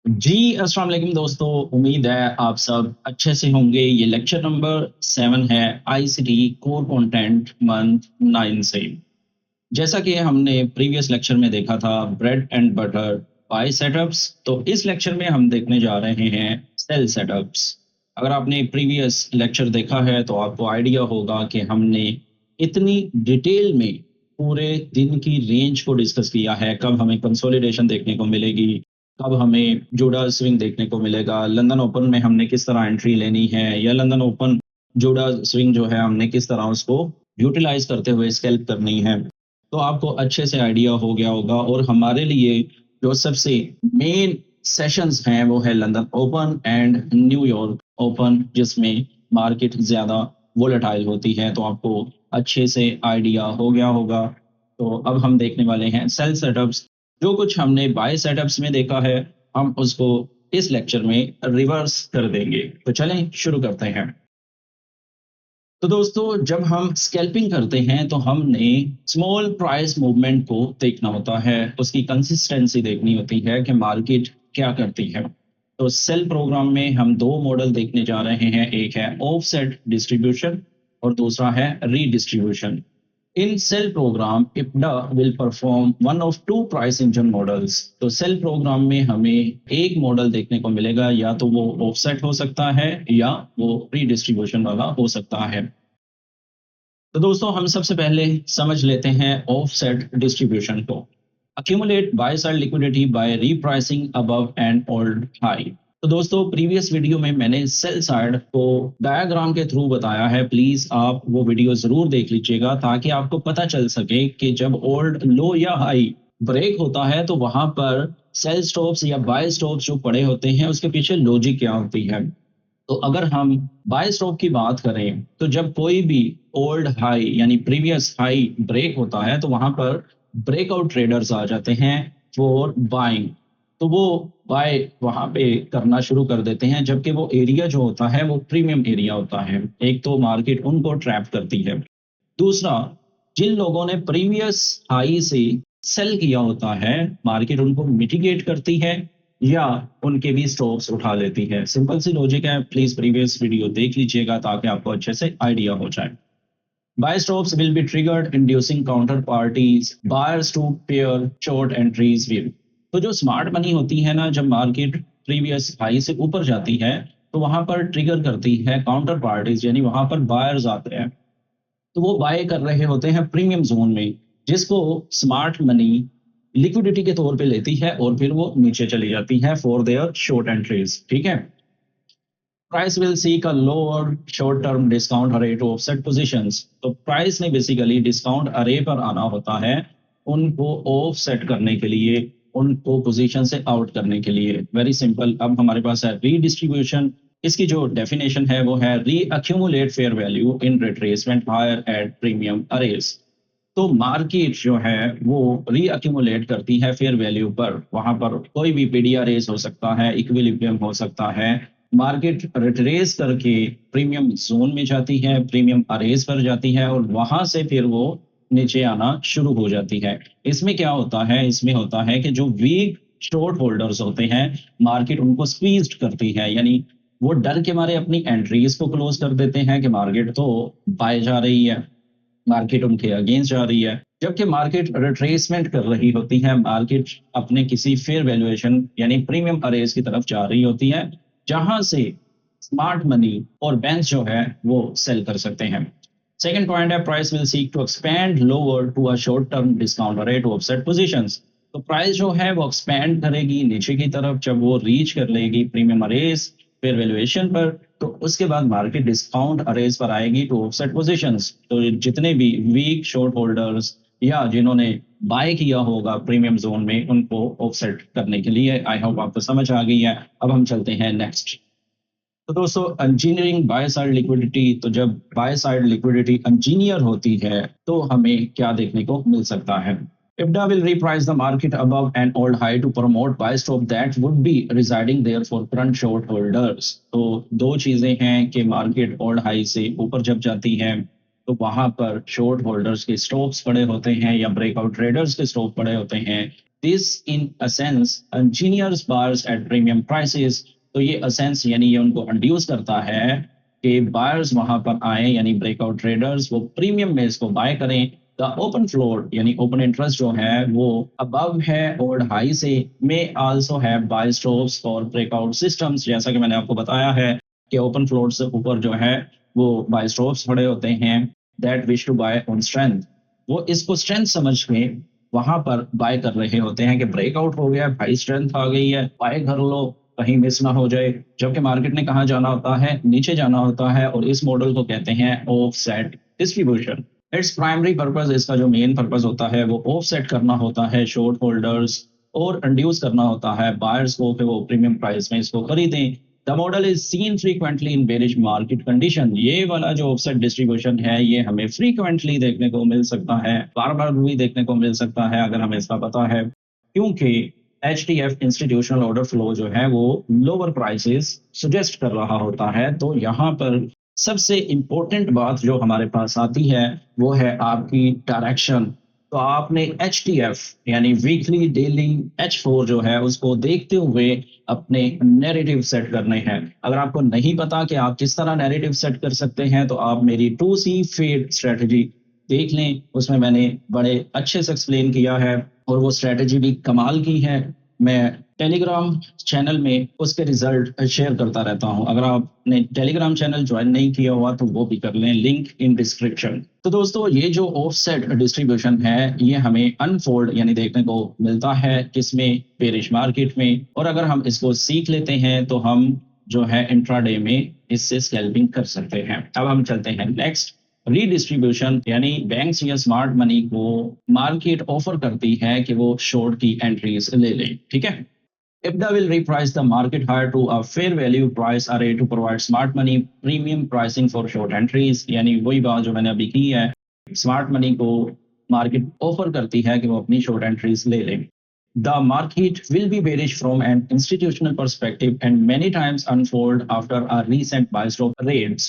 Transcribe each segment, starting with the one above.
जी, अस्सलाम वालेकुम दोस्तों। उम्मीद है आप सब अच्छे से होंगे। ये लेक्चर नंबर 7 है आईसीटी कोर कंटेंट मंथ 9 से। जैसा कि हमने प्रीवियस लेक्चर में देखा था bread and butter pi setups, तो इस लेक्चर में हम देखने जा रहे हैं सेल सेटअप्स। अगर आपने प्रीवियस लेक्चर देखा है तो आपको आइडिया होगा कि हमने इतनी डिटेल में पूरे दिन की रेंज को डिस्कस किया है। कब हमें कंसोलिडेशन देखने को मिलेगी, कब हमें जोड़ा स्विंग देखने को मिलेगा, लंदन ओपन में हमने किस तरह एंट्री लेनी है, या लंदन ओपन जोड़ा स्विंग जो है हमने किस तरह उसको यूटिलाइज करते हुए स्कैल्प करनी है। तो आपको अच्छे से आइडिया हो गया होगा। और हमारे लिए जो सबसे मेन सेशंस हैं वो है London open and New York open, जिसमें मार्केट ज़्यादा वोलेटाइल होती है। तो आपको अच्छे से आइडिया हो गया होगा। तो अब हम देखने वाले हैं सेल सेटअप्स। जो कुछ हमने बाय सेटअप्स में देखा है हम उसको इस लेक्चर में रिवर्स कर देंगे। तो चलें शुरू करते हैं। तो दोस्तों, जब हम स्कैल्पिंग करते हैं तो हमने स्मॉल प्राइस मूवमेंट को देखना होता है, उसकी कंसिस्टेंसी देखनी होती है कि मार्केट क्या करती है। तो सेल प्रोग्राम में हम दो मॉडल देखने जा रहे हैं, एक है ऑफसेट डिस्ट्रीब्यूशन और दूसरा है रीडिस्ट्रीब्यूशन। इन सेल प्रोग्राम इप्डा will perform one of two price engine models. तो सेल प्रोग्राम में हमें एक मॉडल देखने को मिलेगा, या तो वो ऑफसेट हो सकता है या वो रीडिस्ट्रीब्यूशन वाला हो सकता है। तो दोस्तों, हम सबसे पहले समझ लेते हैं ऑफसेट डिस्ट्रीब्यूशन को। Accumulate buy side liquidity buy repricing above and old high. तो दोस्तों, प्रीवियस वीडियो में मैंने सेल साइड को डायग्राम के थ्रू बताया है। प्लीज आप वो वीडियो जरूर देख लीजिएगा ताकि आपको पता चल सके कि जब ओल्ड लो या हाई ब्रेक होता है तो वहां पर सेल स्टॉप्स या बाय स्टॉप्स जो पड़े होते हैं उसके पीछे लॉजिक क्या होती है। तो अगर हम बाय स्टॉप की बात करें तो जब कोई भी ओल्ड हाई यानी प्रीवियस हाई ब्रेक होता है तो वहां पर ब्रेकआउट ट्रेडर्स आ जाते हैं फॉर बाइंग। तो वो बाय वहां पे करना शुरू कर देते हैं, जबकि वो एरिया जो होता है वो प्रीमियम एरिया होता है। एक तो मार्केट उनको ट्रैप करती है, दूसरा जिन लोगों ने प्रीवियस हाई से सेल किया होता है मार्केट उनको मिटिगेट करती है या उनके भी स्टॉप्स उठा लेती है। सिंपल सी लॉजिक है। प्लीज प्रीवियस वीडियो देख लीजिएगा ताकि आपको अच्छे से आइडिया हो जाए। Buy stops will be triggered inducing counterparties buyers to pair short entries with। तो जो स्मार्ट मनी होती है ना, जब मार्केट प्रीवियस हाई से ऊपर जाती है तो वहां पर ट्रिगर करती है काउंटर पार्टीज, यानी वहां पर बायर्स आते हैं। तो वो बाय कर रहे होते हैं प्रीमियम जोन में, जिसको स्मार्ट मनी लिक्विडिटी के तौर पे लेती है और फिर वो नीचे चली जाती है फॉर देयर शॉर्ट एंट्रीज। ठीक है। Price will seek a lower short term discount अरे टू ऑफसेट पोजीशंस। तो प्राइस ने बेसिकली डिस्काउंट अरे पर आना होता है उनको ऑफसेट करने के लिए, उनको पोजीशन से आउट करने के लिए। Very simple. अब हमारे पास है रीडिस्ट्रीब्यूशन। इसकी जो डेफिनेशन है वो है reaccumulate fair value in retracement higher at premium arrays. तो मार्केट जो है वो री अक्यूमुलेट करती है फेयर वैल्यू पर। वहां पर कोई भी पीडीआर रेस हो सकता है, इक्विलिब्रियम हो सकता है। मार्केट रिट्रेस करके प्रीमियम जोन में जाती है, प्रीमियम अरेज पर जाती है और वहां से फिर वो नीचे आना शुरू हो जाती है। इसमें क्या होता है, इसमें होता है कि जो वीक शॉर्ट होल्डर्स होते हैं मार्केट उनको स्क्वीज्ड करती है, यानी वो डर के मारे अपनी एंट्रीज को क्लोज कर देते हैं कि मार्केट तो बाय जा रही है, मार्केट उनके अगेंस्ट जा रही है। जबकि मार्केट रिट्रेसमेंट कर रही होती है, मार्केट अपने किसी फेयर वैल्यूएशन यानी प्रीमियम अरेज की तरफ जा रही होती है, जहां से स्मार्ट मनी और बैंक जो है वो सेल कर सकते हैं। सेकंड पॉइंट है price will seek to expand lower to a short term discount rate to offset positions. तो प्राइस जो है वो एक्सपैंड करेगी नीचे की तरफ जब वो रीच कर लेगी प्रीमियम अरेज फेयर वैल्यूएशन पर। तो उसके बाद मार्केट डिस्काउंट अरेज पर आएगी टू ऑफसेट पोजीशंस। तो जितने भी वीक शॉर्ट होल्डर्स या जिन्होंने बाय किया होगा प्रीमियम जोन में उनको ऑफसेट करने के लिए। आई होप आपको समझ आ गई है। अब हम चलते हैं नेक्स्ट। तो दोस्तों, इंजीनियरिंग बाय साइड लिक्विडिटी। तो जब बाय साइड लिक्विडिटी इंजीनियर होती है तो हमें क्या देखने को मिल सकता है। IPDA will reprice the market above an old high to promote buy stop that would be residing there for current short holders। तो दो चीजें हैं कि मार्केट ओल्ड हाई से ऊपर जब जाती है तो वहां पर शॉर्ट होल्डर्स के स्टॉप्स पड़े होते हैं या ब्रेकआउट ट्रेडर्स के स्टॉप पड़े होते हैं। This in असेंस engineers buyers at premium prices. तो ये असेंस यानी ये उनको इंड्यूस करता है कि बायर्स वहां पर आए, यानी ब्रेकआउट ट्रेडर्स वो प्रीमियम में इसको बाय करें। द ओपन फ्लोर यानी ओपन इंटरेस्ट जो है वो अबव है और हाई से में आल्सो हैव बाय स्टॉप्स और ब्रेकआउट सिस्टम्स। जैसा कि मैंने आपको बताया है कि ओपन फ्लोर से ऊपर जो है वो बाय स्टॉप्स खड़े होते हैं that wish to buy on strength. वो इसको स्ट्रेंथ समझ के वहां पर बाय कर रहे होते हैं कि ब्रेकआउट हो गया, भाई स्ट्रेंथ आ गई है, बाय कर लो, कहीं मिस ना हो जाए। जबकि मार्केट ने कहाँ जाना होता है, नीचे जाना होता है, और इस मॉडल को कहते हैं offset distribution. Its primary purpose, इसका जो मेन पर्पस होता है वो ऑफसेट करना होता है शॉर्ट होल्डर्स और इंड्यूस करना होता है बायर्स को कि वो प्रीमियम प्राइस में इसको खरीदें। The model is seen frequently in bearish market condition. ये वाला जो ऑफसेट डिस्ट्रीब्यूशन है ये हमें फ्रीक्वेंटली देखने को मिल सकता है, बार बार भी देखने को मिल सकता है अगर हमें इसका पता है, क्योंकि HTF इंस्टीट्यूशनल ऑर्डर फ्लो जो है वो लोअर प्राइसेस सजेस्ट कर रहा होता है। तो यहाँ पर सबसे इंपॉर्टेंट बात जो हमारे पास आती है वो है आपकी डायरेक्शन। तो आपने HTF यानी वीकली डेली H4 जो है उसको देखते हुए अपने नैरेटिव सेट करने हैं। अगर आपको नहीं पता कि आप किस तरह नैरेटिव सेट कर सकते हैं तो आप मेरी 2C फेड स्ट्रेटजी देख लें, उसमें मैंने बड़े अच्छे से एक्सप्लेन किया है और वो स्ट्रेटजी भी कमाल की है। मैं टेलीग्राम चैनल में उसके रिजल्ट शेयर करता रहता हूं। अगर आपने टेलीग्राम चैनल ज्वाइन नहीं किया हुआ तो वो भी कर लें, लिंक इन डिस्क्रिप्शन। तो दोस्तों ये जो ऑफसेट डिस्ट्रीब्यूशन है ये हमें अनफोल्ड यानी देखने को मिलता है किसमें, बेरिश मार्केट में। और अगर हम इसको सीख लेते हैं तो हम जो है इंट्राडे में इससे स्कैल्पिंग कर सकते हैं। अब हम चलते हैं नेक्स्ट, रीडिस्ट्रीब्यूशन यानी बैंक्स या स्मार्ट मनी को मार्केट ऑफर करती है कि वो शॉर्ट की एंट्रीज ले लें। ठीक है, IPDA will reprice the market higher to a fair value price array to provide smart money premium pricing for short entries। यानी वही बात जो मैंने अभी की है, स्मार्ट मनी को मार्केट ऑफर करती है कि वो अपनी शॉर्ट एंट्रीज ले लें। The market will be bearish from an institutional perspective and many times unfold after a recent buy stop raids।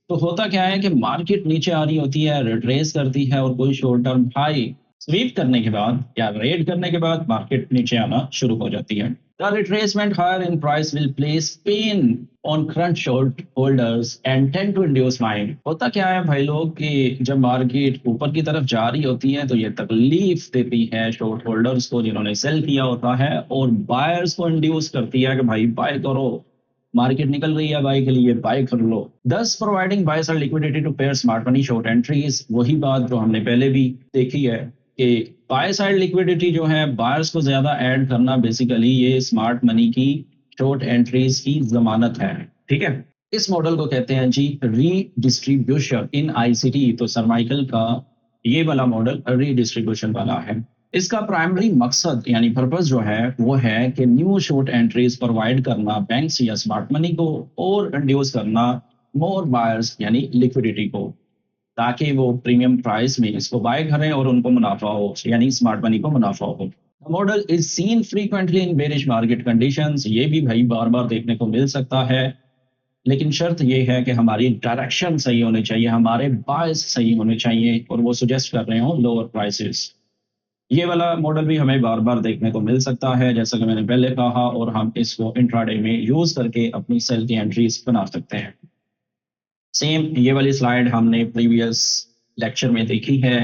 तो होता क्या है कि मार्केट नीचे आ रही होती है, रिट्रेस करती है और कोई शॉर्ट टर्म हाई स्वीप करने के बाद या रेड करने के बाद मार्केट नीचे आना शुरू हो जाती है। The retracement higher in price will place pain on current short holders and tend to induce buying। होता क्या है भाई लोग कि जब मार्केट ऊपर की तरफ जा रही होती है तो ये तकलीफ देती है शॉर्ट होल्डर्स को जिन्होंने सेल किया होता है, और बायर्स को इंड्यूस करती है कि भाई बाय करो, मार्केट निकल रही है बाय के लिए, बाय कर लो। Thus providing buyers are liquidity to pair smart money short entries. वही बात जो हमने पहले भी देखी है कि बाय साइड लिक्विडिटी जो है बायर्स को ज्यादा ऐड करना बेसिकली ये स्मार्ट मनी की शॉर्ट एंट्रीज की जमानत है। ठीक है, इस मॉडल को कहते हैं जी रीडिस्ट्रीब्यूशन इन ICT। तो सर माइकल का ये वाला मॉडल रीडिस्ट्रीब्यूशन वाला है। इसका प्राइमरी मकसद यानी पर्पस जो है वो है कि न्यू शॉर्ट एंट्रीज प्रोवाइड करना बैंक्स या स्मार्ट मनी को और इंड्यूस करना मोर बायर्स यानी लिक्विडिटी को, ताकि वो प्रीमियम प्राइस में इसको बाय करें और उनको मुनाफा हो, यानी स्मार्ट मनी को मुनाफा हो। Model is seen frequently in bearish market conditions. ये भी भाई बार बार देखने को मिल सकता है, लेकिन शर्त ये है कि हमारी डायरेक्शन सही होनी चाहिए, हमारे बायस सही होने चाहिए और वो सुजेस्ट कर रहे हो लोअर प्राइसेस। ये वाला मॉडल भी हमें बार बार देखने को मिल सकता है जैसा कि मैंने पहले कहा, और हम इसको इंट्राडे में यूज करके अपनी सेल की एंट्रीज बना सकते हैं। सेम ये वाली स्लाइड हमने प्रीवियस लेक्चर में देखी है।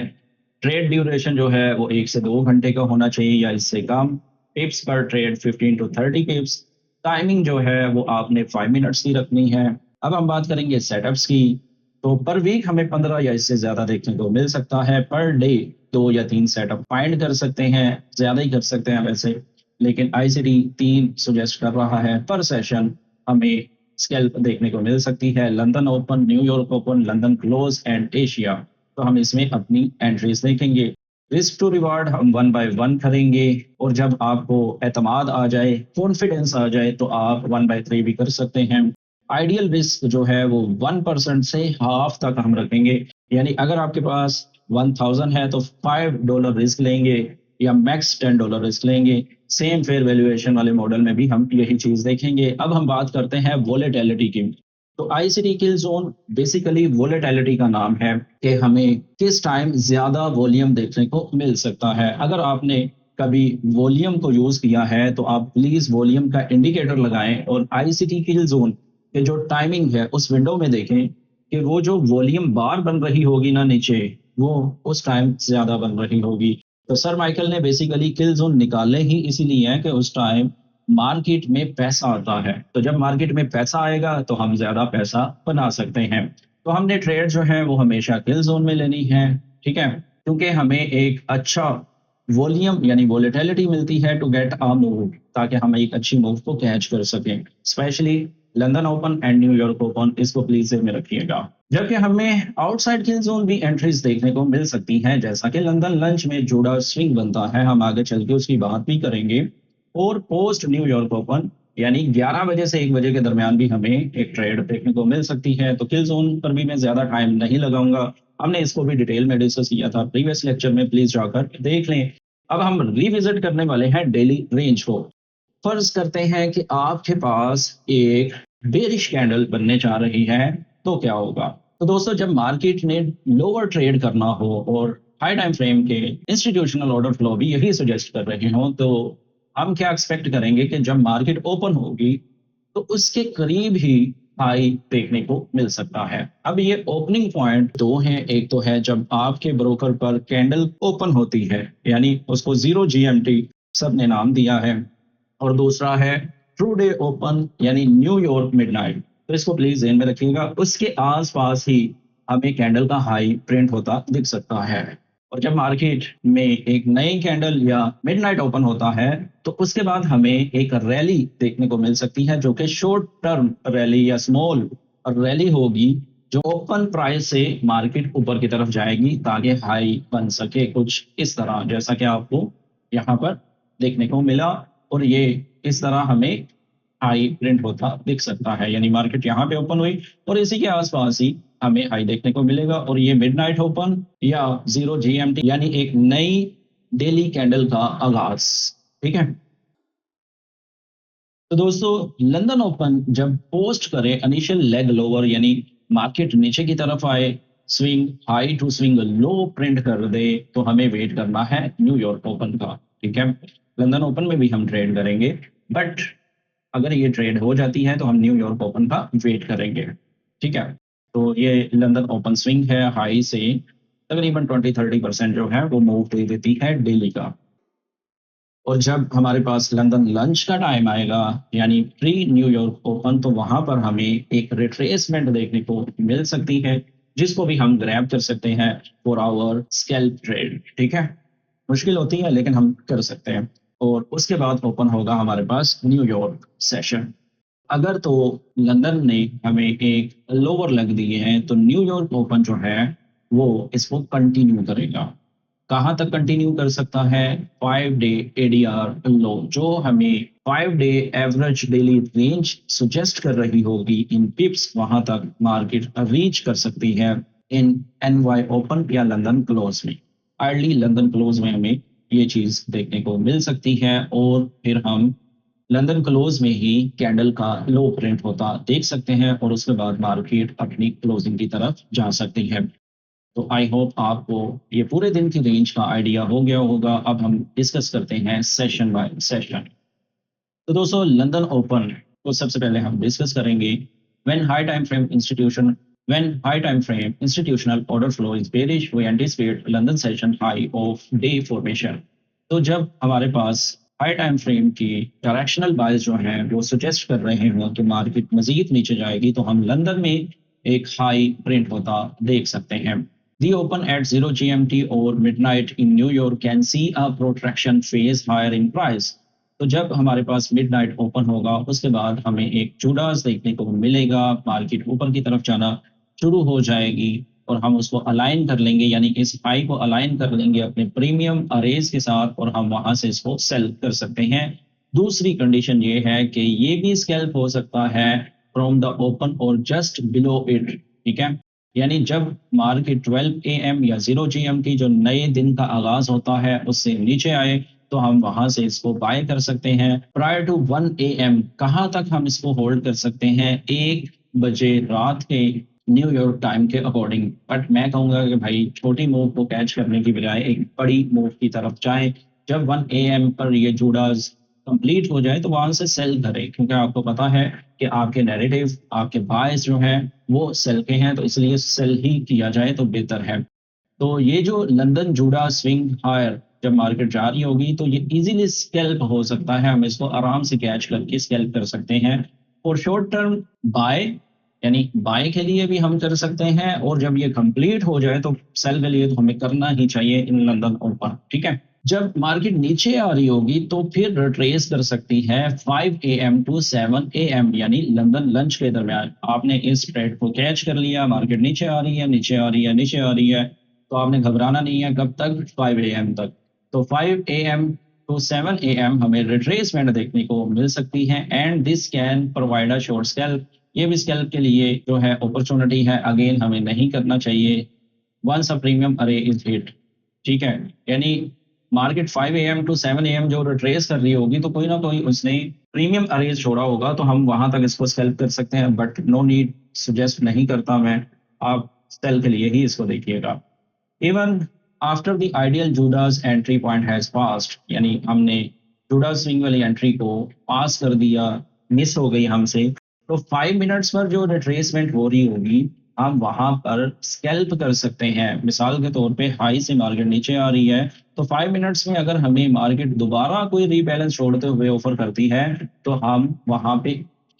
ट्रेड ड्यूरेशन जो है वो 1 से 2 घंटे का होना चाहिए या इससे कम। पिप्स पर ट्रेड 15 to 30 पिप्स। टाइमिंग जो है वो आपने 5 मिनट्स की रखनी है। अब हम बात करेंगे सेटअप्स की। तो पर वीक हमें 15 या इससे ज्यादा देखने को मिल सकता है। पर डे 2 या 3 सेटअप फाइंड कर सकते हैं, ज्यादा ही कर सकते हैं वैसे, लेकिन ICT 3 सुजेस्ट कर रहा है। पर सेशन हमें स्कैल्प देखने को मिल सकती है। London open, new york open, London close and Asia. तो हम इसमें अपनी एंट्रीज देखेंगे। रिस्क टू रिवार्ड हम 1 by 1 करेंगे, और जब आपको एतमाद आ जाए, कॉन्फिडेंस आ जाए, तो आप 1 by 3 भी कर सकते हैं। आइडियल रिस्क जो है वो 1% से हाफ तक हम रखेंगे, यानी अगर आपके पास 1000 है तो $5 रिस्क लेंगे या मैक्स $10 रिस्क लेंगे। सेम फेयर वैल्यूएशन वाले मॉडल में भी हम यही चीज देखेंगे। अब हम बात करते हैं वोलेटिलिटी की। तो ICT किल जोन बेसिकली वोलेटिलिटी का नाम है कि हमें किस टाइम ज्यादा वॉल्यूम देखने को मिल सकता है। अगर आपने कभी वॉल्यूम को यूज किया है तो आप प्लीज वॉल्यूम का इंडिकेटर लगाएं और आईसीटी किल जोन के जो टाइमिंग है उस विंडो में देखें कि वो जो वॉल्यूम बार बन रही होगी ना नीचे, वो उस टाइम ज्यादा बन रही होगी। तो सर माइकल ने बेसिकली किल जोन निकाले ही इसीलिए है कि उस टाइम मार्केट में पैसा आता है। तो जब मार्केट में पैसा आएगा तो हम ज्यादा पैसा बना सकते हैं। तो हमने ट्रेड जो है वो हमेशा किल जोन में लेनी है, ठीक है, क्योंकि हमें एक अच्छा वॉल्यूम यानी वोलेटिलिटी मिलती है टू गेट अ मूव, ताकि हम एक अच्छी मूव को कैच कर सकें। Specially London open and New York open, इसको प्लीज में रखिएगा। जबकि हमें आउटसाइड किल जोन भी एंट्रीज देखने को मिल सकती हैं, जैसा कि लंदन लंच में जुड़ा स्विंग बनता है, हम आगे चल के उसकी बात भी करेंगे। और पोस्ट न्यूयॉर्क ओपन यानी 11 बजे से 1 बजे के दरमियान भी हमें एक ट्रेड देखने को मिल सकती है। तो किल जोन पर भी मैं ज्यादा टाइम नहीं लगाऊंगा, हमने इसको भी डिटेल में डिस्कस किया था प्रीवियस लेक्चर में, प्लीज जाकर देख लें। अब हम रिविजिट करने वाले हैं डेली रेंज को। फर्ज करते हैं कि आपके पास एक बेरिश कैंडल बनने जा रही है, तो क्या होगा? तो दोस्तों, जब मार्केट ने लोअर ट्रेड करना हो और हाई टाइम फ्रेम के इंस्टीट्यूशनल ऑर्डर फ्लो भी यही सजेस्ट कर रहे हो, तो हम क्या एक्सपेक्ट करेंगे कि जब मार्केट ओपन होगी तो उसके करीब ही हाई देखने को मिल सकता है। अब ये ओपनिंग पॉइंट दो हैं, एक तो है जब आपके ब्रोकर पर कैंडल ओपन होती है, यानी उसको 0 GMT सब ने नाम दिया है, और दूसरा है ट्रू डे ओपन यानी न्यूयॉर्क मिडनाइट। तो इसको प्लीज ध्यान में रखिएगा, उसके आसपास ही हमें कैंडल का हाई प्रिंट होता दिख सकता है। और जब मार्केट में एक नई कैंडल या मिडनाइट ओपन होता है तो उसके बाद हमें एक रैली देखने को मिल सकती है, जो कि शॉर्ट टर्म रैली या स्मॉल रैली होगी, जो ओपन प्राइस से मार्केट ऊपर की तरफ जाएगी ताकि हाई बन सके कुछ इस तरह, जैसा कि आपको यहाँ पर देखने को मिला। और ये इस तरह हमें हाई प्रिंट होता दिख सकता है, यानी मार्केट यहाँ पे ओपन हुई और इसी के आसपास ही हमें हाई देखने को मिलेगा। और ये मिडनाइट ओपन या 0 GMT यानी एक नई डेली कैंडल का आगाज, ठीक है। तो दोस्तों, लंदन ओपन जब पोस्ट करे इनिशियल लेग लोअर यानी मार्केट नीचे की तरफ आए, swing high to swing low print कर दे, तो हमें वेट करना है न्यूयॉर्क ओपन का, ठीक है। लंदन ओपन में भी हम ट्रेड करेंगे, बट अगर ये ट्रेड हो जाती है तो हम न्यूयॉर्क ओपन का वेट करेंगे, ठीक है। तो ये लंदन ओपन स्विंग है, हाई से तकरीबन 20-30% जो है वो मूव दे देती है डेली का। और जब हमारे पास लंदन लंच का टाइम आएगा यानी प्री न्यूयॉर्क ओपन, तो वहां पर हमें एक रिट्रेसमेंट देखने को मिल सकती है, जिसको भी हम ग्रैब कर सकते हैं फॉर आवर स्कैल्प ट्रेड, ठीक है। मुश्किल होती है लेकिन हम कर सकते हैं। और उसके बाद ओपन होगा हमारे पास न्यूयॉर्क सेशन। अगर तो लंदन ने हमें एक लोअर लग दिए हैं तो न्यूयॉर्क ओपन जो है वो इसको कंटिन्यू करेगा। कहाँ तक कंटिन्यू कर सकता है? 5 डे एडीआर लो, जो हमें 5 day average daily range suggest कर रही होगी इन पिप्स, वहां तक मार्केट रीच कर सकती है इन एनवाई ओपन या लंदन क्लोज में। अर्ली लंदन क्लोज में हमें ये चीज देखने को मिल सकती है, और फिर हम लंदन क्लोज में ही कैंडल का लो प्रिंट होता देख सकते हैं, और उसके बाद मार्केट अपनी क्लोजिंग की तरफ जा सकती है। तो आई होप आपको ये पूरे दिन की रेंज का आइडिया हो गया होगा। अब हम डिस्कस करते हैं सेशन बाय सेशन। तो दोस्तों, लंदन ओपन को सबसे पहले हम डिस्कस करेंगे। When high time frame institutional order flow is bearish, we anticipate London session high of day formation. तो जब हमारे पास हाई टाइम फ्रेम की डायरेक्शनल बायस जो है वो सजेस्ट कर रहे हो कि मार्केट मजीद नीचे जाएगी, तो हम लंदन में एक हाई प्रिंट होता देख सकते हैं। The open at 0 GMT or midnight in New York can see a protraction phase higher in price. तो जब हमारे पास मिडनाइट ओपन होगा उसके बाद हमें एक चूडास देखने को मिलेगा, मार्केट ऊपर की तरफ जाना शुरू हो जाएगी और हम उसको अलाइन कर लेंगे, यानी इस हाई को अलाइन कर लेंगे अपने प्रीमियम अरेज के साथ, और हम वहां से इसको सेल कर सकते हैं। दूसरी कंडीशन ये है कि ये भी स्कैल्प हो सकता है फ्रॉम द ओपन और जस्ट बिलो इट, ठीक है। यानी जब मार्केट 12 AM या 0 GMT जो नए दिन का आगाज होता है उससे नीचे आए, तो हम वहां से इसको बाय कर सकते हैं। प्रायर टू 1 AM कहाँ तक हम इसको होल्ड कर सकते हैं? 1 बजे रात के न्यूयॉर्क टाइम के अकॉर्डिंग। बट मैं कहूंगा कि भाई छोटी मूव को कैच करने की बजाय एक बड़ी मूव की तरफ जाएं, जब 1 AM पर ये जूडास कंप्लीट हो जाए तो वहां से सेल करें, क्योंकि आपको पता है कि आपके नैरेटिव, आपके बायस जो है वो सेल के हैं, तो इसलिए सेल ही किया जाए तो बेहतर है। तो ये जो लंदन जुड़ा स्विंग हायर जब मार्केट जा रही होगी तो ये इजीली स्कैल्प हो सकता है, हम इसको आराम से कैच करके स्कैल्प कर सकते हैं। और शॉर्ट टर्म बाय, यानी बाय के लिए भी हम कर सकते हैं, और जब ये कंप्लीट हो जाए तो सेल के लिए तो हमें करना ही चाहिए इन लंदन ओपन। ठीक है, जब मार्केट नीचे आ रही होगी तो फिर रिट्रेस कर सकती है 5 AM टू 7 AM, यानी लंदन लंच के दरमियान आपने इस ट्रेड को कैच कर लिया, मार्केट नीचे आ रही है, नीचे आ रही है, नीचे आ रही है, तो आपने घबराना नहीं है। कब तक? 5 AM तक। तो 5 AM टू 7 AM हमें रिट्रेसमेंट देखने को मिल सकती है, and this can provide a short scalp. ये भी स्कैल्प के लिए जो है अपॉर्चुनिटी है, अगेन हमें नहीं करना चाहिए वंस अ प्रीमियम अरे इज हिट। ठीक है, यानी मार्केट 5 AM टू 7 AM जो रिट्रेस कर रही होगी तो कोई ना कोई उसने प्रीमियम अरेज छोड़ा होगा, तो हम वहां तक इसको स्कैल्प कर सकते हैं, बट नो नीड, सजेस्ट नहीं करता मैं, आप सेल के लिए ही इसको देखिएगा। Even after the ideal Judas entry point has passed, यानी हमने जूडास स्विंग वाली एंट्री को पास कर दिया, मिस हो गई हमसे, तो 5 मिनट्स पर जो रिट्रेसमेंट हो रही होगी हम वहां पर स्कैल्प कर सकते हैं। मिसाल के तौर पे हाई से मार्केट नीचे आ रही है, तो 5 मिनट्स में अगर हमें मार्केट दोबारा कोई रीबैलेंस छोड़ते हुए ऑफर करती है तो हम वहां पे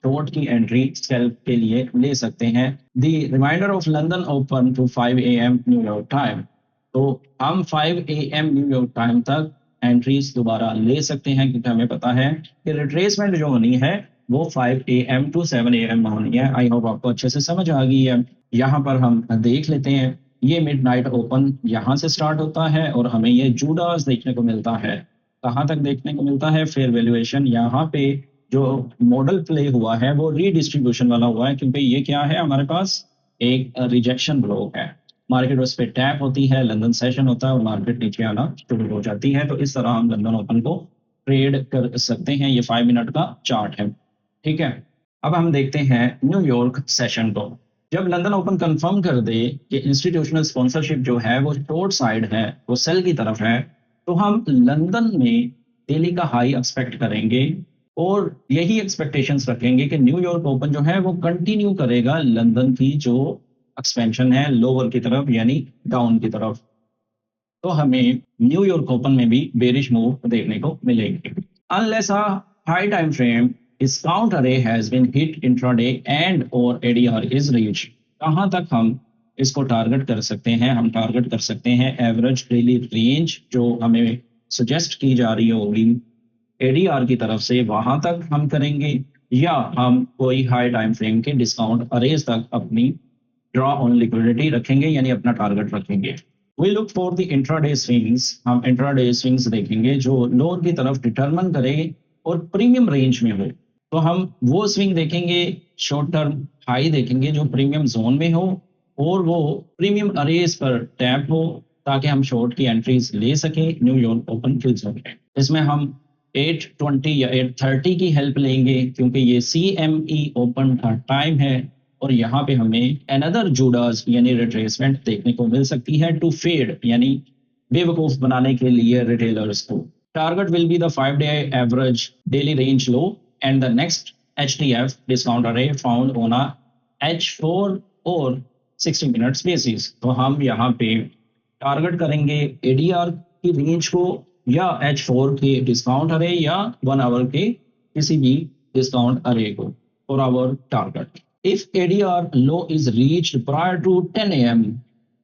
शॉर्ट की एंट्री स्कैल्प के लिए ले सकते हैं। The reminder of London open to 5 AM new york time, तो हम 5 AM न्यूयॉर्क टाइम तक एंट्रीज दोबारा ले सकते हैं, क्योंकि हमें पता है कि रिट्रेसमेंट जो होनी है वो 5 AM टू 7 AM में होनी है। आई होप आपको अच्छे से समझ आ गई है। यहाँ पर हम देख लेते हैं, ये मिडनाइट ओपन यहाँ से स्टार्ट होता है और हमें ये जूडास देखने को मिलता है। कहाँ तक देखने को मिलता है? Fair valuation. यहाँ पे जो मॉडल प्ले हुआ है वो रीडिस्ट्रीब्यूशन वाला हुआ है, क्योंकि ये क्या है, हमारे पास एक रिजेक्शन ब्लॉक है। मार्केट उस पर टैप होती है, लंदन सेशन होता है और मार्केट नीचे आना शुरू हो जाती है। तो इस तरह हम लंदन ओपन को ट्रेड कर सकते हैं। ये 5 मिनट का चार्ट है। ठीक है, अब हम देखते हैं न्यूयॉर्क सेशन को। जब लंदन ओपन कंफर्म कर दे कि इंस्टीट्यूशनल स्पॉन्सरशिप जो है वो शॉर्ट साइड है, वो सेल की तरफ है, तो हम लंदन में डेली का हाई एक्सपेक्ट करेंगे और यही एक्सपेक्टेशंस रखेंगे कि न्यूयॉर्क ओपन जो है वो कंटिन्यू करेगा लंदन की जो एक्सपेंशन है लोअर की तरफ, यानी डाउन की तरफ। तो हमें न्यूयॉर्क ओपन में भी बेरिश मूव देखने को मिलेगी, unless a high time frame discount array has been hit intraday and और एडीआर इज रीच। कहां तक हम इसको टारगेट कर सकते हैं? हम टारगेट कर सकते हैं एवरेज डेली रेंज जो हमें सजेस्ट की जा रही होगी एडीआर की तरफ से, वहां तक हम करेंगे, या हम कोई हाई टाइम फ्रेम के डिस्काउंट अरेज तक अपनी ड्रॉ ऑन लिक्विडिटी रखेंगे, यानी अपना टारगेट रखेंगे। We look for the intraday swings. हम इंट्राडे स्विंग्स देखेंगे जो लोअर की तरफ डिटरमिन करे और प्रीमियम रेंज में हो, तो हम वो स्विंग देखेंगे, शॉर्ट टर्म हाई देखेंगे जो प्रीमियम जोन में हो और वो प्रीमियम अरेज पर टैप हो, ताकि हम शॉर्ट की एंट्रीज ले सकें न्यूयॉर्क ओपन के जोन में। इसमें हम 820 या 830 की हेल्प लेंगे, क्योंकि ये CME ओपन का टाइम है और यहाँ पे हमें अनदर जूडास यानी रिट्रेसमेंट देखने को मिल सकती है टू फेड, यानी बेवकूफ बनाने के लिए रिटेलर्स को। Target will be the 5 day average daily range low and the next HTF discount अरे फाउंड ऑन अ H4 और 60 मिनट्स बेसिस। तो हम यहाँ पे टारगेट करेंगे ADR की रेंज को, या H4 के डिस्काउंट अरे, या 1 आवर के किसी भी डिस्काउंट अरे को for our target. If ADR low is reached prior to 10 AM,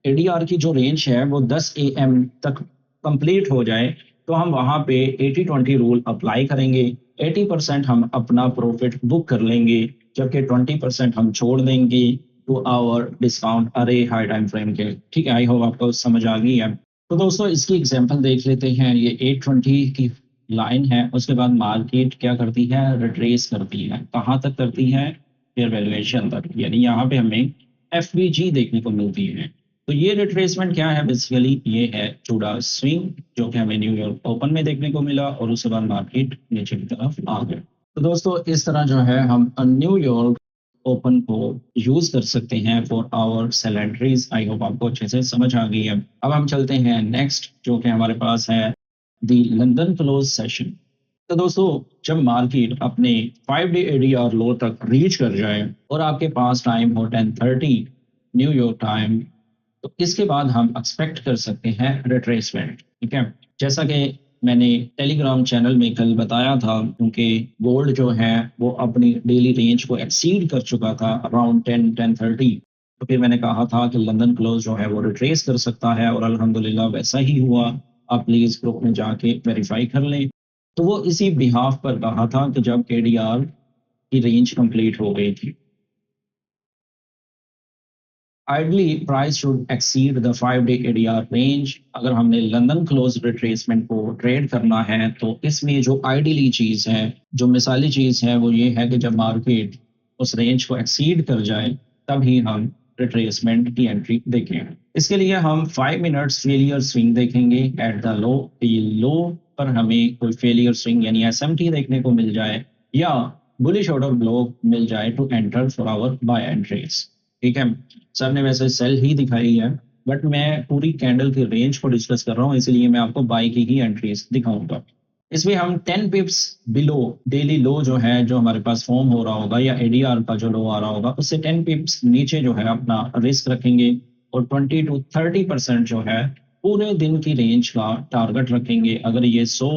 ADR की जो रेंज है वो 10 AM तक कंप्लीट हो जाए, तो हम वहां पे 80-20 रूल अप्लाई करेंगे। 80% हम अपना प्रॉफिट बुक कर लेंगे, जबकि 20% हम छोड़ देंगे टू आवर डिस्काउंट अरे हाई टाइम फ्रेम के। ठीक है, आई होप आपको समझ आ गई है। तो दोस्तों इसकी एग्जांपल देख लेते हैं। ये 820 की लाइन है, उसके बाद मार्केट क्या करती है? रिट्रेस करती है। कहाँ तक करती है? फेयर वैल्यूएशन तक, यानी यहाँ पे हमें FVG देखने को मिलती है। तो ये रिट्रेसमेंट क्या है? बेसिकली ये है चूड़ा स्विंग, जो कि हमें न्यूयॉर्क ओपन में देखने को मिला और उसके बाद मार्केट नीचे की तरफ आ गया। तो दोस्तों इस तरह जो है हम न्यूयॉर्क ओपन को यूज कर सकते हैं for our sell entries. I hope आपको अच्छे से समझ आ गई है। अब हम चलते हैं नेक्स्ट, जो कि हमारे पास है द लंदन क्लोज सेशन। तो दोस्तों, जब मार्केट अपने 5 डे एडीआर लो तक रीच कर जाए और आपके पास टाइम हो 10:30 न्यूयॉर्क टाइम, तो इसके बाद हम एक्सपेक्ट कर सकते हैं रिट्रेसमेंट। ठीक है, जैसा कि मैंने टेलीग्राम चैनल में कल बताया था, क्योंकि गोल्ड जो है वो अपनी डेली रेंज को एक्सीड कर चुका था अराउंड 10-10:30। तो फिर मैंने कहा था कि लंदन क्लोज जो है वो रिट्रेस कर सकता है, और अल्हम्दुलिल्लाह वैसा ही हुआ। आप प्लीज़ ग्रुप में जाके वेरीफाई कर लें। तो वो इसी बिहाफ पर कहा था कि जब एडीआर की रेंज कंप्लीट हो गई थी। Ideally price should exceed the 5 day ADR range. अगर हमने लंदन क्लोज रिट्रेसमेंट को ट्रेड करना है, तो इसमें जो आइडियली चीज़ है, जो मिसाली चीज़ है, वो ये है कि जब मार्केट उस रेंज को एक्सीड कर जाए, तभी हम रिट्रेसमेंट की एंट्री देखें। इसके लिए हम 5 मिनट्स फेलियर स्विंग देखेंगे एट द लो। ये लो पर हमें कोई फेलियर स्विंग यानी एसएमटी देखने को मिल जाए, या बुलिश ऑर्डर ब्लॉक मिल जाए to enter for our buy entries. ठीक है, सर ने वैसे सेल ही दिखाई है, बट मैं पूरी कैंडल की रेंज को डिस्कस कर रहा हूँ, इसलिए मैं आपको बाई की ही एंट्रीज दिखाऊंगा। इसमें हम 10 पिप्स बिलो डेली लो जो है, जो हमारे पास फॉर्म हो रहा होगा, या एडीआर का जो लो आ रहा होगा, उससे 10 पिप्स नीचे जो है अपना रिस्क रखेंगे, और 20 to 30% जो है पूरे दिन की रेंज का टारगेट रखेंगे। अगर ये 100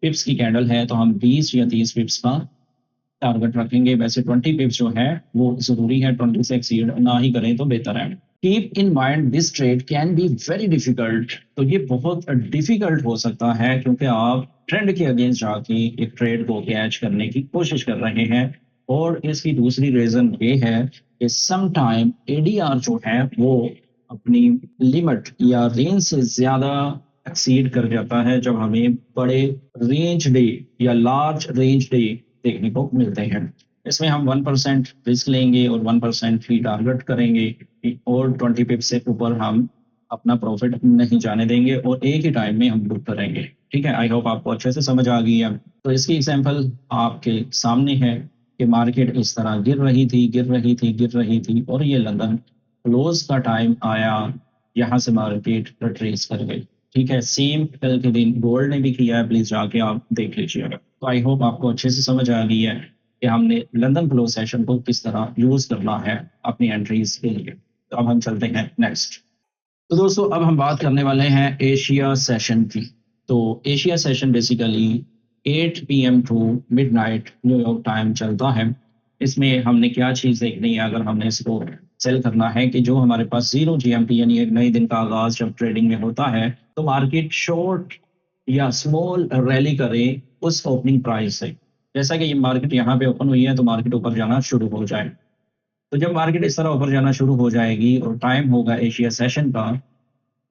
पिप्स की कैंडल है, तो हम 20 या 30 पिप्स का टारगेट रखेंगे। वैसे 20 पिप्स जो है वो जरूरी है, 20 से एक्सीड ना ही करें तो बेहतर है। Keep in mind this trade can be very difficult. तो ये बहुत डिफिकल्ट हो सकता है, क्योंकि आप ट्रेंड के अगेंस्ट जाके एक ट्रेड को कैच करने की कोशिश कर रहे हैं। और इसकी दूसरी रीजन ये है कि सम टाइम एडीआर जो है वो अपनी लिमिट या रेंज से ज्यादा एक्सीड कर जाता है, जब हमें बड़े रेंज डे या लार्ज रेंज डे देखने को मिलते हैं। इसमें हम 1% रिस्क लेंगे और 1% ही टारगेट करेंगे, और 20 पिप से ऊपर हम अपना प्रॉफिट नहीं जाने देंगे, और एक ही टाइम में हम बुक करेंगे। ठीक है, आई होप आपको अच्छे से समझ आ गई है। तो इसकी एग्जांपल आपके सामने है कि मार्केट इस तरह गिर रही थी, गिर रही थी, गिर रही थी, और ये लंदन क्लोज का टाइम आया, यहाँ से मार्केट रिट्रेस कर गई। ठीक है, सेम कल के दिन गोल्ड ने भी किया है, प्लीज जाके आप देख लीजिएगा। तो आई होप आपको अच्छे से समझ आ गई है कि हमने लंदन क्लोज सेशन को किस तरह यूज करना है अपनी एंट्रीज के लिए। तो अब हम चलते हैं नेक्स्ट। तो दोस्तों, अब हम बात करने वाले हैं एशिया सेशन की। तो Asia session basically 8 PM to midnight new york time चलता है। इसमें हमने क्या चीज़ देखनी है अगर हमने इसको सेल करना है, कि जो हमारे पास 0 GMT यानी एक नए दिन का आगाज जब ट्रेडिंग में होता है, तो मार्केट शॉर्ट या स्मॉल रैली करे उस ओपनिंग प्राइस से। जैसा कि ये मार्केट यहाँ पे ओपन हुई है, तो मार्केट ऊपर जाना शुरू हो जाए। तो जब मार्केट इस तरह ऊपर जाना शुरू हो जाएगी और टाइम होगा एशिया सेशन का,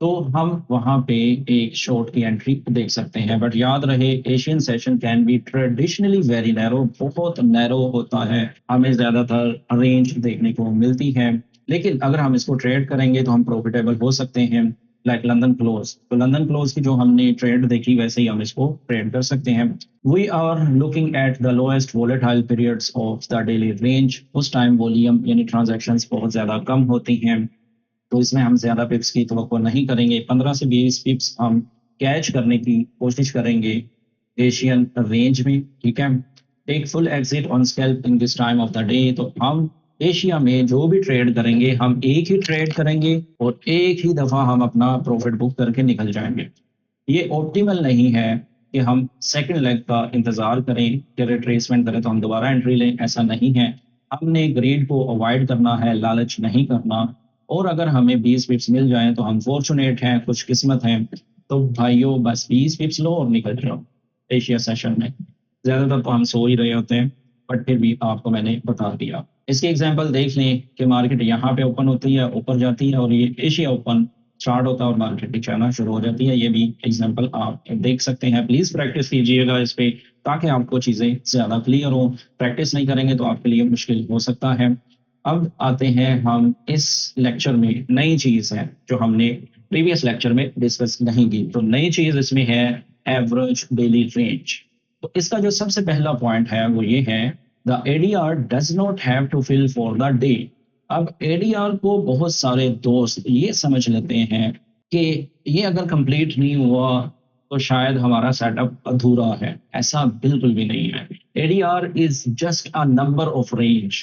तो हम वहां पे एक शॉर्ट की एंट्री देख सकते हैं। बट याद रहे, Asian session can be traditionally very narrow, बहुत नैरो होता है, हमें ज्यादातर रेंज देखने को मिलती है। लेकिन अगर हम इसको ट्रेड करेंगे तो हम प्रॉफिटेबल हो सकते हैं, लाइक लंदन क्लोज। तो लंदन क्लोज की जो हमने ट्रेड देखी, वैसे ही हम इसको ट्रेड कर सकते हैं। We are looking at the lowest volatile periods of the daily range. उस टाइम वॉल्यूम यानी ट्रांजैक्शंस बहुत ज्यादा कम होती हैं, तो इसमें हम ज़्यादा पिप्स की तवक्को नहीं करेंगे। 15 से 20 पिप्स हम कैच करने की कोशिश करेंगे एशियन रेंज में। ठीक है, take full exit on scalp in this time of the day. तो हम एशिया में जो भी ट्रेड करेंगे, हम एक ही ट्रेड करेंगे और एक ही दफ़ा हम अपना प्रॉफिट बुक करके निकल जाएंगे। ये ऑप्टिमल नहीं है कि हम सेकंड लेग का इंतज़ार करें कि रिट्रेसमेंट करें तो हम दोबारा एंट्री लें, ऐसा नहीं है। हमने ग्रीड को अवॉइड करना है, लालच नहीं करना। और अगर हमें 20 पिप्स मिल जाएं तो हम फॉर्चुनेट हैं, खुशकिस्मत हैं। तो भाइयों, बस 20 पिप्स लो और निकल जाओ एशिया सेशन में। ज़्यादातर तो हम सो ही रहे होते हैं, बट फिर भी आपको मैंने बता दिया। इसकी एग्जांपल देख लें कि मार्केट यहाँ पे ओपन होती है, ऊपर जाती है, और ये एशिया ओपन स्टार्ट होता है और मार्केट नीचे आना शुरू हो जाती है। ये भी एग्जांपल आप देख सकते हैं। प्लीज प्रैक्टिस कीजिएगा इस पे, ताकि आपको चीजें ज्यादा क्लियर हो। प्रैक्टिस नहीं करेंगे तो आपके लिए मुश्किल हो सकता है। अब आते हैं हम इस लेक्चर में, नई चीज है जो हमने प्रीवियस लेक्चर में डिस्कस नहीं की। तो नई चीज इसमें है एवरेज डेली रेंज। तो इसका जो सबसे पहला पॉइंट है वो ये है, the ADR does not have to fill for the day. अब एडीआर को बहुत सारे दोस्त ये समझ लेते हैं कि ये अगर कंप्लीट नहीं हुआ तो शायद हमारा सेटअप अधूरा है। ऐसा बिल्कुल भी नहीं है। ADR is just a number of range.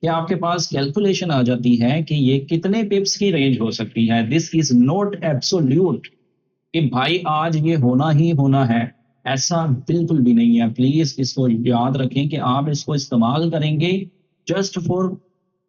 क्या आपके पास कैलकुलेशन आ जाती है कि ये कितने पिप्स की रेंज हो सकती है। दिस इज नॉट एब्सोल्यूट कि भाई आज ये होना ही होना है। ऐसा बिल्कुल भी नहीं है। प्लीज इसको याद रखें कि आप इसको इस्तेमाल करेंगे just for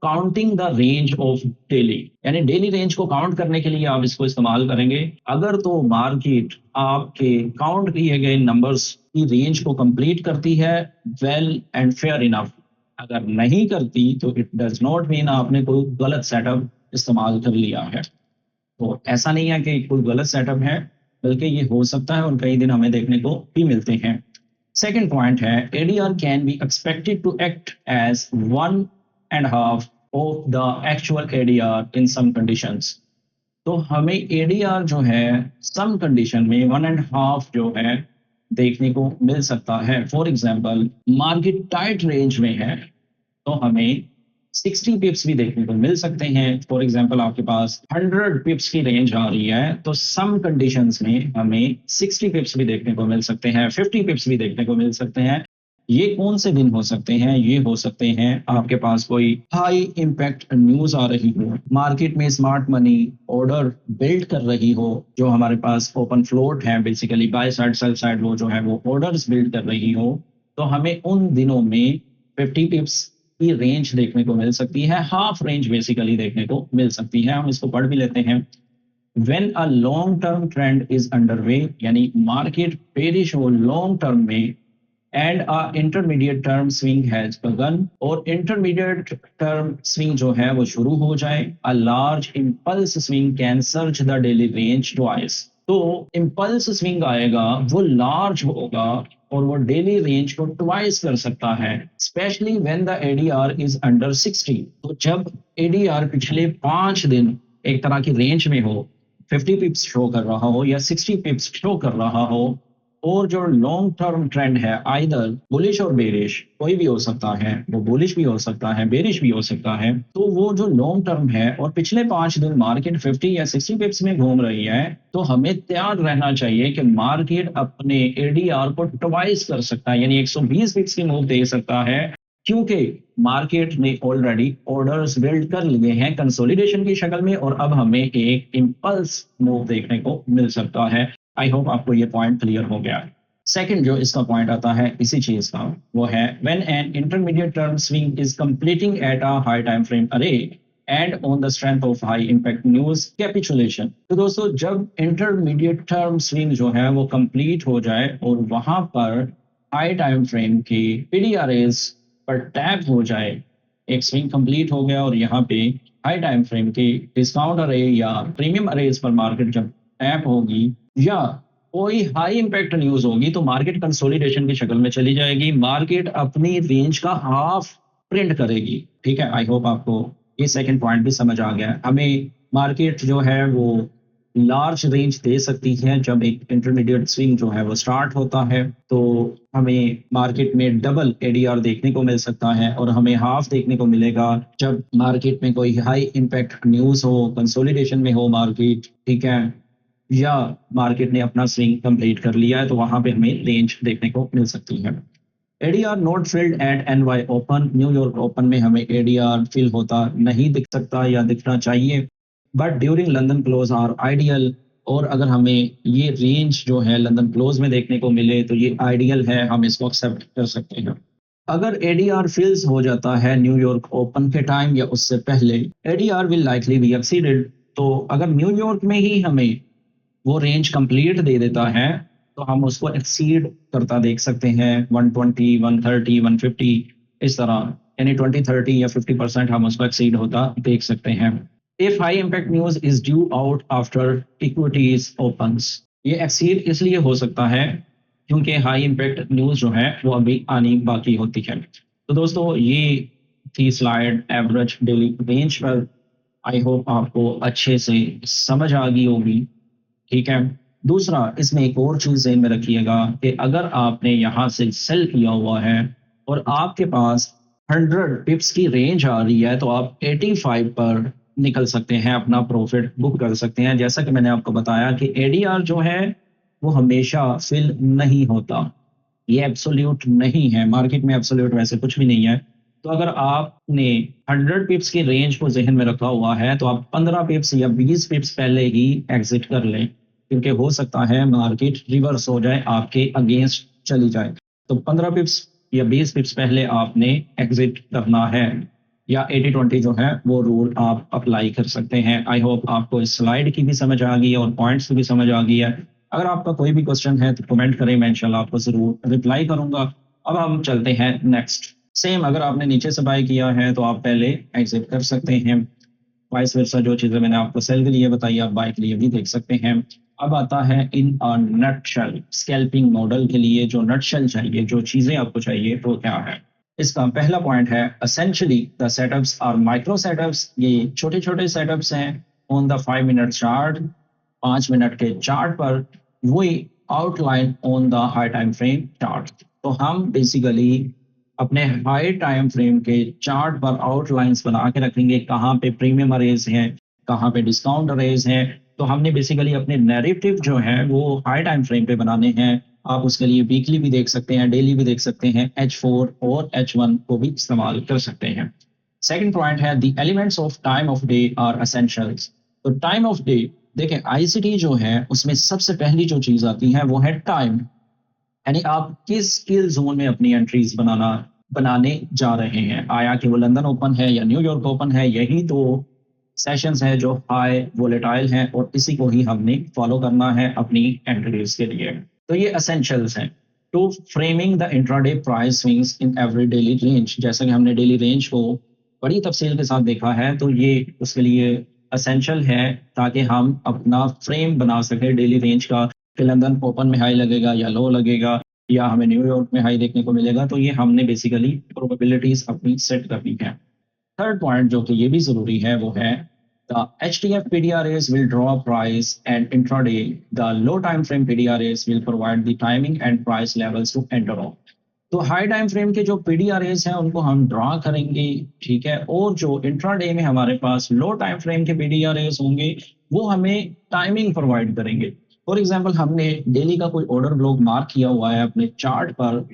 counting the range of daily, यानी डेली रेंज को काउंट करने के लिए आप इसको इस्तेमाल करेंगे। अगर तो मार्केट आपके काउंट किए गए नंबर्स की रेंज को कंप्लीट करती है, वेल एंड फेयर इनफ। अगर नहीं करती तो इट डज नॉट मीन आपने कोई गलत सेटअप इस्तेमाल कर लिया है। तो ऐसा नहीं है कि कोई गलत सेटअप है, बल्कि ये हो सकता है और कई दिन हमें देखने को भी मिलते हैं। सेकेंड पॉइंट है, ADR can be expected to act as one and half of the actual ADR in some conditions. तो हमें एडीआर जो है सम कंडीशन में वन एंड हाफ जो है देखने को मिल सकता है। For example, market tight range में है तो हमें 60 पिप्स भी देखने को मिल सकते हैं। फॉर एग्जांपल, आपके पास 100 पिप्स की रेंज आ रही है तो सम कंडीशंस में हमें 60 पिप्स भी देखने को मिल सकते हैं, 50 पिप्स भी देखने को मिल सकते हैं। ये कौन से दिन हो सकते हैं? ये हो सकते हैं आपके पास कोई हाई इम्पैक्ट न्यूज आ रही हो, मार्केट में स्मार्ट मनी ऑर्डर बिल्ड कर रही हो, जो हमारे पास ओपन फ्लोट है, basically by side sell side वो जो है वो ऑर्डर्स बिल्ड कर रही हो, तो हमें उन दिनों में 50 पिप्स की रेंज देखने को मिल सकती है, हाफ रेंज बेसिकली देखने को मिल सकती है। हम इसको पढ़ भी लेते हैं। When a long term trend is underway, यानी मार्केट बेरिश हो लॉन्ग टर्म में, and a intermediate term swing has begin, और इंटरमीडिएट टर्म स्विंग जो है वो शुरू हो जाए, a large impulse swing can search the daily range twice. तो इंपल्स स्विंग आएगा, वो लार्ज होगा और वो डेली रेंज को ट्वाइस कर सकता है, specially when the ADR is under 60। तो जब एडीआर पिछले 5 दिन एक तरह की रेंज में हो, 50 पिप्स शो कर रहा हो या 60 पिप्स शो कर रहा हो, और जो लॉन्ग टर्म ट्रेंड है आइदर बुलिश और बेरिश, कोई भी हो सकता है, वो बुलिश भी हो सकता है, बेरिश भी हो सकता है, तो वो जो लॉन्ग टर्म है और पिछले 5 दिन मार्केट 50 या 60 पिप्स में घूम रही है, तो हमें तैयार रहना चाहिए कि मार्केट अपने एडीआर को ट्वाइस कर सकता है, यानी 120 पिप्स की मूव दे सकता है, क्योंकि मार्केट ने ऑलरेडी ऑर्डर्स बिल्ड कर लिए हैं कंसोलिडेशन की शक्ल में, और अब हमें एक इंपल्स मूव देखने को मिल सकता है। आई होप आपको ये पॉइंट क्लियर हो गया। सेकंड जो इसका पॉइंट आता है इसी चीज का, वो है when an intermediate term swing is completing at a high time frame array and on the strength of high impact news capitulation. तो दोस्तों, जब इंटरमीडिएट टर्म स्विंग जो है वो कंप्लीट हो जाए और वहां पर हाई टाइम फ्रेम की पीडीआरएस पर टैप हो जाए, एक स्विंग कंप्लीट हो गया और यहाँ पे हाई टाइम फ्रेम की डिस्काउंट अरे या प्रीमियम अरेज पर मार्केट जब टैप होगी या कोई हाई इंपैक्ट न्यूज होगी, तो मार्केट कंसोलिडेशन की शक्ल में चली जाएगी, मार्केट अपनी रेंज का हाफ प्रिंट करेगी। ठीक है, आई होप आपको ये सेकंड पॉइंट भी समझ आ गया। हमें मार्केट जो है वो लार्ज रेंज दे सकती है जब एक इंटरमीडिएट स्विंग जो है वो स्टार्ट होता है, तो हमें मार्केट में डबल एडीआर देखने को मिल सकता है, और हमें हाफ देखने को मिलेगा जब मार्केट में कोई हाई इंपैक्ट न्यूज हो, कंसोलिडेशन में हो मार्केट, ठीक है, या मार्केट ने अपना स्विंग कंप्लीट कर लिया है, तो वहां पे हमें रेंज देखने को मिल सकती है। ADR not filled at NY open, new york open में हमें एडीआर फिल होता नहीं दिख सकता या दिखना चाहिए, but during London close are ideal, और अगर हमें ये रेंज जो है लंदन क्लोज में देखने को मिले तो ये आइडियल है, हम इसको एक्सेप्ट कर सकते हैं। अगर एडीआर फिल्स हो जाता है न्यूयॉर्क ओपन के टाइम या उससे पहले, ADR will likely B exceeded. तो अगर न्यूयॉर्क में ही हमें वो रेंज कंप्लीट दे देता है तो हम उसको एक्सीड करता देख सकते हैं, 120, 130, 150 इस तरह, यानी 20, 30 या 50% हम उसको एक्सीड होता देख सकते हैं। If high impact news is due out after equities opens, ये एक्सीड इसलिए हो सकता है क्योंकि हाई इंपैक्ट न्यूज जो है वो अभी आनी बाकी होती है। तो दोस्तों, ये थी स्लाइड एवरेज डेली रेंज पर। आई होप आपको अच्छे से समझ आ गई होगी। ठीक है, दूसरा इसमें एक और चीज ध्यान में रखिएगा कि अगर आपने यहाँ से सेल किया हुआ है और आपके पास 100 पिप्स की रेंज आ रही है, तो आप 85 पर निकल सकते हैं, अपना प्रॉफिट बुक कर सकते हैं। जैसा कि मैंने आपको बताया कि एडीआर जो है वो हमेशा फिल नहीं होता। ये एब्सोल्यूट नहीं है, मार्केट में एब्सोल्यूट वैसे कुछ भी नहीं है। तो अगर आपने 100 पिप्स की रेंज को ज़हन में रखा हुआ है, तो आप 15 पिप्स या 20 पिप्स पहले ही एग्ज़िट कर लें, क्योंकि हो सकता है मार्केट रिवर्स हो जाए, आपके अगेंस्ट चली जाए। तो 15 पिप्स या 20 पिप्स पहले आपने एग्ज़िट करना है, या 80-20 जो है वो रूल आप अप्लाई कर सकते हैं। आई होप आपको इस स्लाइड की भी समझ आ गई है और पॉइंट्स की भी समझ आ गई है। अगर आपका कोई भी क्वेश्चन है तो कमेंट करें, मैं इंशाल्लाह आपको ज़रूर रिप्लाई करूँगा। अब हम चलते हैं नेक्स्ट। सेम अगर आपने नीचे से बाय किया है तो आप पहले एग्ज़िट कर सकते हैं। वाइस वर्सा जो चीज़ें मैंने आपको सेल के लिए बताई, आप बाय के लिए भी देख सकते हैं। अब आता है इन अ नटशेल, स्कैल्पिंग मॉडल के लिए जो नटशेल चाहिए, जो चीज़ें आपको चाहिए वो क्या है? इसका पहला पॉइंट है essentially the setups are micro setups. ये छोटे-छोटे सेटअप्स हैं on the 5 minute chart, 5 minute के चार्ट पर, वही outline on the high time frame chart. तो हम बेसिकली अपने हाई टाइम फ्रेम के चार्ट पर आउटलाइंस बना के रखेंगे, कहाँ पे प्रीमियम अरेज हैं, कहाँ पे डिस्काउंट अरेज हैं। तो हमने बेसिकली अपने नैरेटिव जो है वो हाई टाइम फ्रेम पे बनाने हैं। आप उसके लिए वीकली भी देख सकते हैं, डेली भी देख सकते हैं, H4 और H1 को भी इस्तेमाल कर सकते हैं। सेकंड पॉइंट है the elements of time of day are essentials. तो टाइम ऑफ डे, देखें आईसीटी जो है उसमें सबसे पहली जो चीज आती है वो है टाइम, यानी आप किस स्किल जोन में अपनी एंट्रीज बनाने जा रहे हैं। आया कि वो लंदन ओपन है या न्यूयॉर्क ओपन है, यही तो सेशंस है जो हाई वोलेटाइल हैं और इसी को ही हमने फॉलो करना है अपनी एंट्रीज के लिए। तो ये एसेंशियल्स हैं to framing the intraday price swings in every daily range. जैसा कि हमने डेली रेंज को बड़ी तफसील के साथ देखा है, तो ये उसके लिए एसेंशियल है ताकि हम अपना फ्रेम बना सकें डेली रेंज का, कि लंदन ओपन में हाई लगेगा या लो लगेगा, या हमें न्यूयॉर्क में हाई देखने को मिलेगा। तो ये हमने बेसिकली प्रोबेबिलिटीज अपनी सेट करनी है। थर्ड पॉइंट जो कि ये भी जरूरी है वो है the HTF PDRAs will draw price and intraday. The low time frame PDRAs will provide the timing and price levels to enter on. तो हाई टाइम फ्रेम के जो पीडीआरएस हैं उनको हम ड्रा करेंगे, ठीक है। और जो इंट्राडे में हमारे पास लो टाइम फ्रेम के पीडीआरएस होंगे वो हमें टाइमिंग प्रोवाइड करेंगे। फॉर एग्जांपल हमने डेली का कोई ऑर्डर ब्लॉक मार्क किया हुआ है अपने चार्ट पर,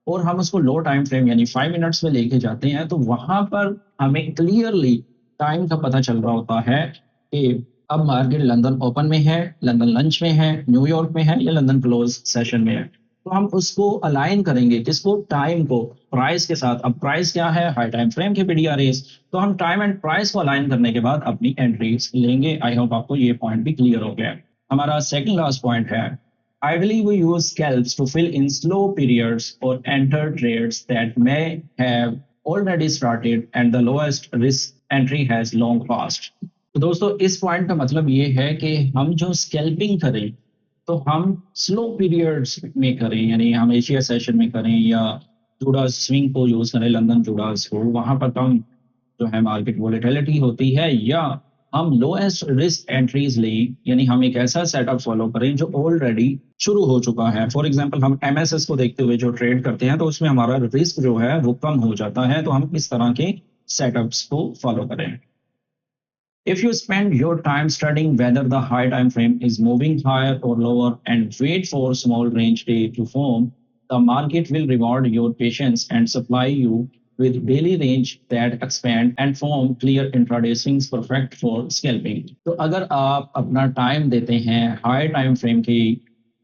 और हम उसको लो टाइम फ्रेम यानी 5 मिनट्स में लेके जाते हैं, तो वहां पर हमें क्लियरली टाइम का पता चल रहा होता है कि अब मार्केट लंदन ओपन में है, लंदन लंच में है, न्यूयॉर्क में है या लंदन क्लोज सेशन में है। तो हम उसको अलाइन करेंगे, किसको, टाइम को, प्राइस के साथ। अब प्राइस क्या है, हाई टाइम फ्रेम के पीडीआरएस। तो हम टाइम एंड प्राइस को अलाइन करने के बाद अपनी एंट्रीज लेंगे। आई होप आपको ये पॉइंट भी क्लियर हो गया। हमारा सेकंड लास्ट पॉइंट है ideally we use scalps to fill in slow periods or enter trades that may have already started and the lowest risk entry has long passed। तो दोस्तों इस पॉइंट का मतलब ये है कि हम जो स्कैल्पिंग करें तो हम स्लो पीरियड्स में करें, यानी हम एशिया सेशन में करें या जुड़ा स्विंग को यूज करें, लंदन जुड़ास को, वहां पर कम जो है मार्केट वोलेटिलिटी होती है, या हम लोएस्ट रिस्क एंट्रीज लें, यानी हम एक ऐसा सेटअप फॉलो करें जो ऑलरेडी शुरू हो चुका है। फॉर एग्जांपल हम एमएसएस को देखते हुए जो ट्रेड करते हैं तो उसमें हमारा रिस्क जो है वो कम हो जाता है। तो हम इस तरह के सेटअप्स को फॉलो करें। If you spend your time studying whether the high time frame is moving higher or lower and wait for small range day to form, the market will reward your patience and supply you with daily range that expand and form clear intraday swings perfect for scalping। तो अगर आप अपना time देते हैं high time frame की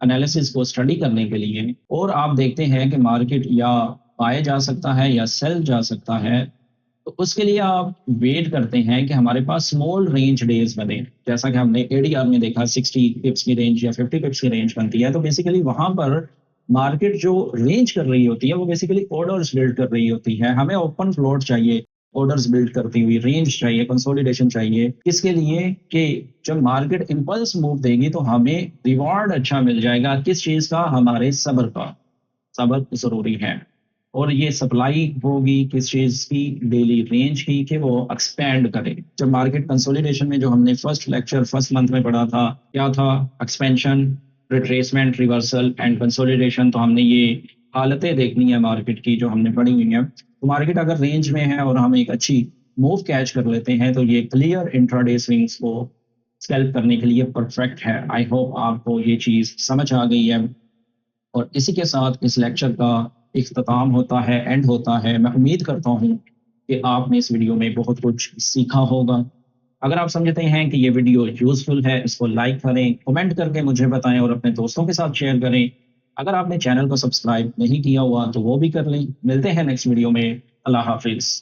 analysis को study करने के लिए और आप देखते हैं कि मार्केट या बाय जा सकता है या सेल जा सकता है, तो उसके लिए आप वेट करते हैं कि हमारे पास स्मॉल रेंज डेज बने। जैसा कि हमने एडीआर में देखा 60 पिप्स की रेंज या 50 पिप्स की रेंज बनती है। तो बेसिकली वहां पर मार्केट जो रेंज कर रही होती है वो बेसिकली ऑर्डर्स बिल्ड कर रही होती है। हमें ओपन फ्लोट चाहिए, ऑर्डर्स बिल्ड करती हुई रेंज चाहिए, कंसोलिडेशन चाहिए। किसके लिए, कि जब मार्केट इंपल्स मूव देगी तो हमें रिवॉर्ड अच्छा मिल जाएगा। किस चीज का, हमारे सब्र का। सब्र जरूरी है। और ये सप्लाई होगी किस चीज की, डेली रेंज की, कि वो एक्सपेंड करे। जब मार्केट कंसोलिडेशन में जो हमने फर्स्ट लेक्चर फर्स्ट मंथ में पढ़ा था, क्या था, expansion, retracement, reversal and consolidation. तो हमने ये हालतें देखनी है मार्केट की जो हमने पढ़ी हुई है। तो मार्केट अगर रेंज में है और हम एक अच्छी मूव कैच कर लेते हैं तो ये क्लियर इंट्राडे स्विंग्स को स्कैल्प करने के लिए परफेक्ट है। आई होप आपको ये चीज़ समझ आ गई है और इसी के साथ इस लेक्चर का इख्तिताम होता है, एंड होता है। मैं उम्मीद करता हूँ कि आपने इस वीडियो में बहुत कुछ सीखा होगा। अगर आप समझते हैं कि ये वीडियो यूज़फुल है, इसको लाइक करें, कमेंट करके मुझे बताएँ और अपने दोस्तों के साथ शेयर करें। अगर आपने चैनल को सब्सक्राइब नहीं किया हुआ तो वो भी कर लें। मिलते हैं नेक्स्ट वीडियो में। अल्लाह हाफ़िज़।